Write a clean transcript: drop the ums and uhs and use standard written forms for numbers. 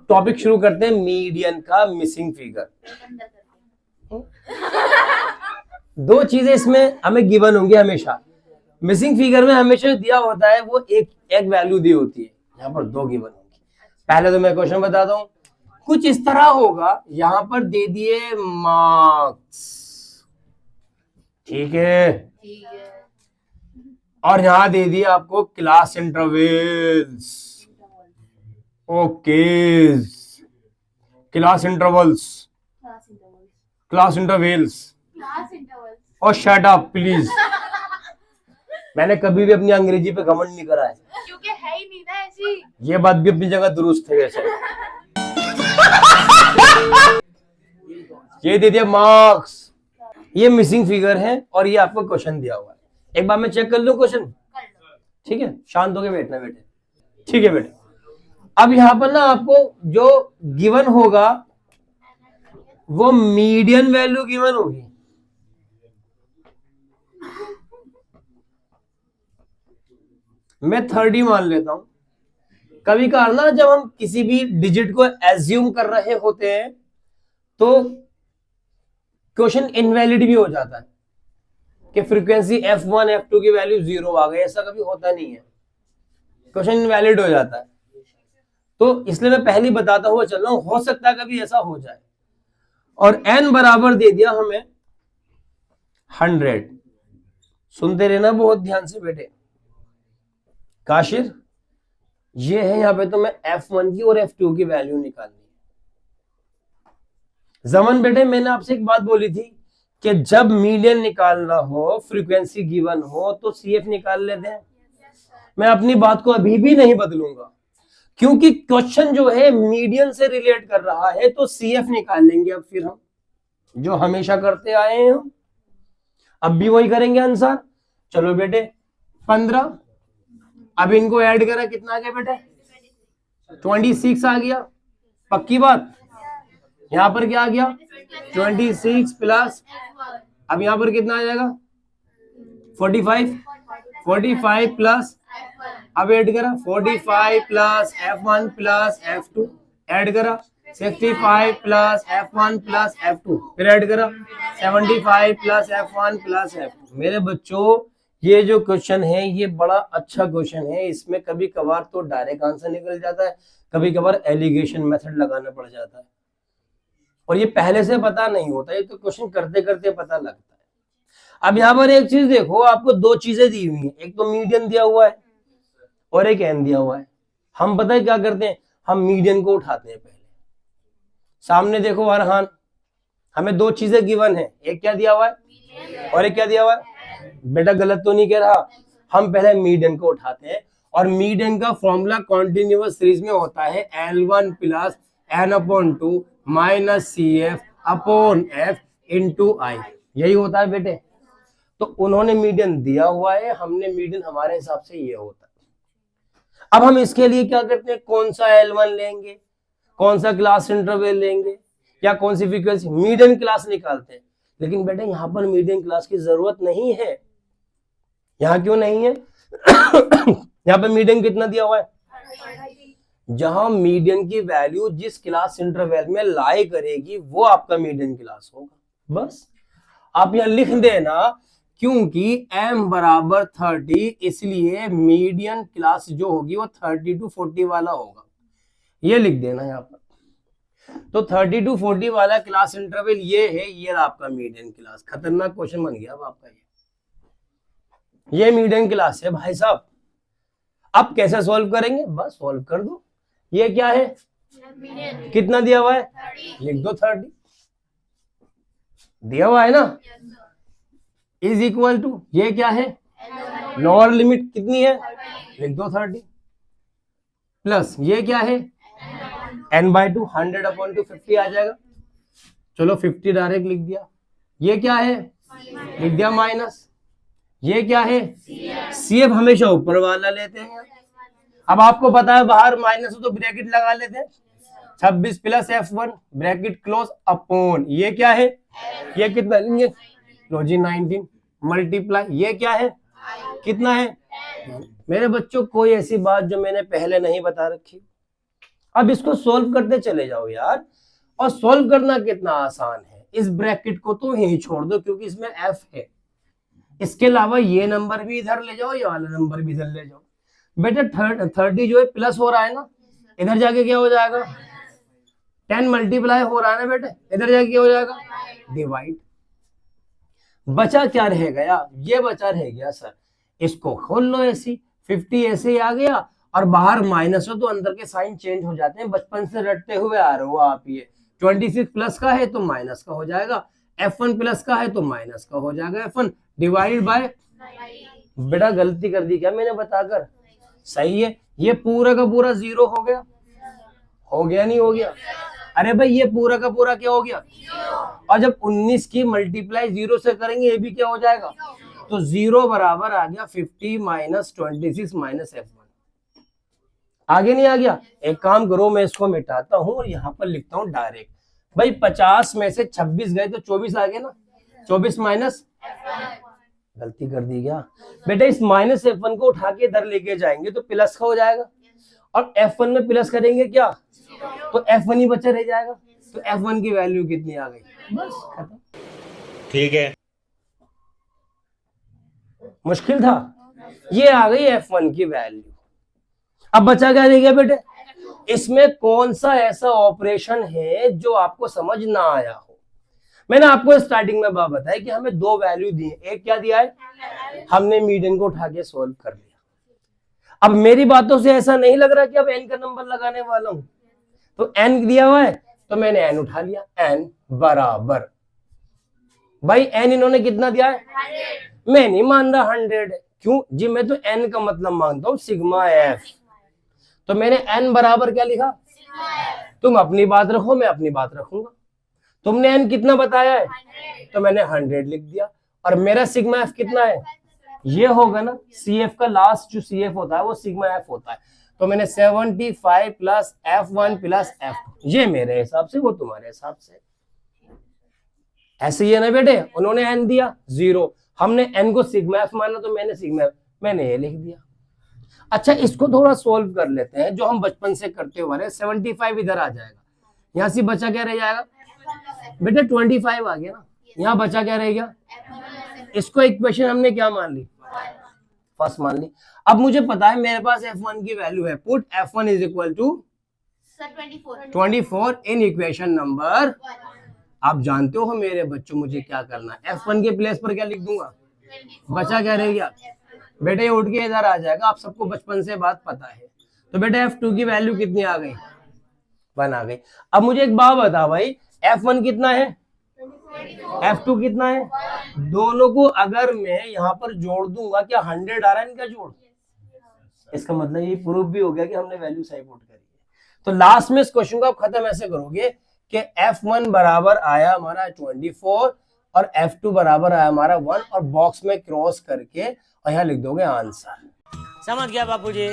Topic शुरू करते हैं मीडियन का मिसिंग फिगर। दो चीजें इसमें हमें गिवन होंगी हमेशा। मिसिंग फिगर में हमेशा दिया होता है वो एक वैल्यू दी होती है, यहाँ पर दो गिवन होंगी। पहले तो मैं क्वेश्चन बताता हूँ, कुछ इस तरह होगा, यहां पर दे दिए मार्क्स, ठीक है, और यहां दे दिए आपको class intervals, okay, class intervals, class intervals, और शट अप प्लीज। मैंने कभी भी अपनी अंग्रेजी पे घमंड नहीं करा है, क्योंकि है ही नहीं ना ऐसी। ये बात भी अपनी जगह दुरुस्त है वैसे। ये दे दिया मार्क्स, ये मिसिंग फिगर है और ये आपको क्वेश्चन दिया हुआ है। एक बार मैं चेक कर लूं क्वेश्चन, ठीक है, शांत होके बैठना बेटे, ठीक है बेटे। अब यहां पर ना आपको जो गिवन होगा वो मीडियन वैल्यू गिवन होगी। मैं 30 मान लेता हूं। कभी कभार ना जब हम किसी भी डिजिट को एज्यूम कर रहे होते हैं तो क्वेश्चन इनवैलिड भी हो जाता है कि फ्रीक्वेंसी F1 F2 की वैल्यू 0 आ गई, ऐसा कभी होता नहीं है, क्वेश्चन इनवैलिड हो जाता है। तो इसलिए मैं पहले बताता हुआ चल रहा हूं, हो सकता है कभी ऐसा हो जाए। और n बराबर दे दिया हमें 100। सुनते रहना बहुत ध्यान से बेटे। काशिर, ये है यहां पे तो मैं F1 की और F2 की वैल्यू निकालनी है। जमन बेटे, मैंने आपसे एक बात बोली थी कि जब मीडियन निकालना हो, फ्रीक्वेंसी गिवन हो, तो CF निकाल लेते हैं। मैं अपनी बात को अभी भी नहीं बदलूंगा, क्योंकि क्वेश्चन जो है मीडियन से रिलेट कर रहा है, तो CF निकाल लेंगे अब फिर हम, जो हमेशा करते आए हैं हम, अब भी वही करेंगे आंसर। चलो बेटे 15, अब इनको ऐड करा, कितना आ गया बेटे? 26 आ गया। पक्की बात? यहां पर क्या आ गया? 26 प्लस, अब यहां पर कितना आ जाएगा? 45 प्लस, अब ऐड करा 45 plus F1 plus F2, add करा 65 प्लस F1 प्लस F2, फिर ऐड करा 75 प्लस F1 प्लस F2। मेरे बच्चों, ये जो क्वेश्चन है ये बड़ा अच्छा क्वेश्चन है। इसमें कभी कभार तो डायरेक्ट आंसर निकल जाता है, कभी कभार एलिगेशन मेथड लगाना पड़ जाता है, और ये पहले से पता नहीं होता, ये तो क्वेश्चन करते करते पता लगता है। अब यहाँ पर एक चीज देखो, आपको दो चीजें दी हुई है, एक तो मीडियन दिया हुआ है और एक n दिया हुआ है। हम पता है क्या करते हैं, हम मीडियन को उठाते हैं पहले। सामने देखो अरहान, हमें दो चीजें गिवन है, एक क्या दिया हुआ है और एक क्या दिया हुआ है। बेटा गलत तो नहीं कह रहा, हम पहले मीडियन को उठाते हैं, और मीडियन का फॉर्मूला कॉन्टिन्यूअस सीरीज में होता है L1 plus n/2 minus CF upon F into I, यही होता है बेटे। तो उन्होंने मीडियन दिया हुआ है, हमने मीडियन हमारे हिसाब से ये होता है। अब हम इसके लिए क्या करते हैं, कौन सा L1 लेंगे, कौन सा क्लास इंटरवल लेंगे, या कौन सी फ्रीक्वेंसी, मीडियन क्लास निकालते हैं। लेकिन बेटे यहाँ पर मीडियन क्लास की जरूरत नहीं है। यहाँ क्यों नहीं है? यहाँ पर मीडियन कितना दिया हुआ है? जहां मीडियन की वैल्यू जिस क्लास इंटरवल में लाई करेगी वो आपका मीडियन क्लास होगा। बस आप यहां लिख देना, क्योंकि m बराबर 30, इसलिए मीडियन क्लास जो होगी वो 30 to 40 वाला होगा, ये लिख देना यहाँ पर। तो 30 to 40 वाला क्लास इंटरवल ये है, ये आपका मीडियन क्लास। खतरनाक क्वेश्चन बन गया अब आपका ये मीडियन क्लास है भाई साहब। अब कैसे सॉल्व करेंगे, बस सॉल्व कर दो। ये क्या है, कितना दिया हुआ है, लिख दो 30 दिया हुआ है ना, इज इक्वल टू, ये क्या है, लोअर लिमिट कितनी है, लिख दो 30, प्लस ये क्या है n/2, 100/2 50 आ जाएगा। चलो 50 डायरेक्ट लिख दिया। ये क्या है, लिख दिया माइनस, ये क्या है, CF हमेशा ऊपर वाला लेते हैं। अब आपको पता है बाहर माइनस हो तो ब्रैकेट लगा लेते हैं, 26 plus F1 bracket close upon, ये क्या है, ये कितना लेंगे, लो जी 19 मल्टीप्लाई, ये क्या है, कितना है। मेरे बच्चों, कोई ऐसी बात जो मैंने पहले नहीं बता रखी। अब इसको सोल्व करते चले जाओ यार, और सोल्व करना कितना आसान है। इस ब्रैकेट को तो यहीं छोड़ दो क्योंकि इसमें f है। इसके अलावा ये नंबर भी इधर ले जाओ, ये वाला नंबर भी इधर ले जाओ। बेटा 30 जो है प्लस हो रहा है ना, इधर जाके क्या हो जाएगा, 10 मल्टीप्लाई हो रहा है ना बेटे, इधर जाके क्या हो जाएगा, डिवाइड। बचा क्या रह गया, ये बचा रह गया सर, इसको खोल लो ऐसी, 50 ऐसे ही आ गया, और बाहर माइनस हो तो अंदर के साइन चेंज हो जाते हैं, बचपन से रटते हुए आ रहे हो आप। ये 26 प्लस का है तो माइनस का हो जाएगा, f1 प्लस का है तो माइनस का हो जाएगा f1, डिवाइड बाय। बेटा गलती कर दी क्या मैंने बताकर, सही है। ये पूरा का पूरा 0 हो गया, हो गया नहीं हो गया, अरे भाई ये पूरा का पूरा क्या हो गया, और जब 19 की मल्टीप्लाई 0 से करेंगे ये भी क्या हो जाएगा, तो 0 बराबर आ गया 50 माइनस 26 माइनस f1। आगे नहीं आ गया, एक काम करो मैं इसको मिटाता हूं और यहाँ पर लिखता हूं डायरेक्ट। भाई 50 में से 26 गए तो 24 आ गए ना, 24 माइनस, गलती कर दी क्या बेटा, इस माइनस f1 को उठा के इधर लेके जाएंगे तो प्लस का हो जाएगा, और f1 में प्लस करेंगे क्या, तो f1 ही बचा रह जाएगा, तो f1 की वैल्यू कितनी आ गई, बस खत्म। ठीक है, मुश्किल था, ये आ गई f1 की वैल्यू। अब बचा क्या रह गया बेटे, इसमें कौन सा ऐसा ऑपरेशन है जो आपको समझ ना आया हो। मैंने आपको स्टार्टिंग में बात बताया कि हमें दो वैल्यू दी है, एक क्या दिया है, हमने मीडियन को उठा के सोल्व कर लिया। अब मेरी बातों से ऐसा नहीं लग रहा कि अब n का नंबर लगाने वाला हूं, तो n दिया हुआ है तो मैंने n उठा लिया, n बराबर, भाई n इन्होंने कितना दिया है, मैं नहीं मान रहा 100 है, क्यों जी, मैं तो n का मतलब मानता हूं सिग्मा f, तो मैंने n बराबर क्या लिखा, तुम अपनी बात रखो मैं अपनी बात रखूंगा। तुमने n कितना बताया है, तो मैंने 100 लिख दिया, और मेरा सिग्मा f कितना है, ये होगा ना, CF का लास्ट जो CF होता है वो सिग्मा f होता है, तो मैंने 75 प्लस f1 प्लस f2, ये मेरे हिसाब से वो तुम्हारे हिसाब से, ऐसे ही है ना बेटे। उन्होंने n दिया 0, हमने n को सिग्मा f माना तो मैंने सिग्मा f, मैंने ये लिख दिया। अच्छा इसको थोड़ा सोल्व कर लेते हैं, जो हम बचपन से करते हुए रहे, 75 इधर आ जाएगा, यहाँ से बचा क्या रह जाएगा बेटा, 25 आ गया ना, यहाँ बचा क्या रह गया, इसको इक्वेशन हमने क्या मान ली, फर्स्ट मान ली। अब मुझे पता है मेरे पास f1 की वैल्यू है, put f1 is equal to 24 in equation number. आप जानते हो मेरे बच्चों मुझे क्या करना है, f1 के प्लेस पर क्या लिख दूंगा, बचा क्या रह गया बेटा, ये उठ के इधर आ जाएगा, आप सबको बचपन से बात पता है। तो बेटा f2 की वैल्यू कितनी आ गई, 1 आ गई। अब मुझे एक बात बता भाई, f1 कितना है, f2 कितना है, दोनों को अगर मैं यहाँ पर जोड़ दूंगा, क्या 100 आ रहा है इनका जोड़, इसका मतलब ये प्रूफ भी हो गया कि हमने वैल्यू सही पुट करी है। तो लास्ट में इस क्वेश्चन को आप खत्म ऐसे करोगे कि f1 बराबर आया हमारा 24 और f2 बराबर आया हमारा 1, और बॉक्स में क्रॉस करके और यहाँ लिख दोगे आंसर। समझ गया बापूजी।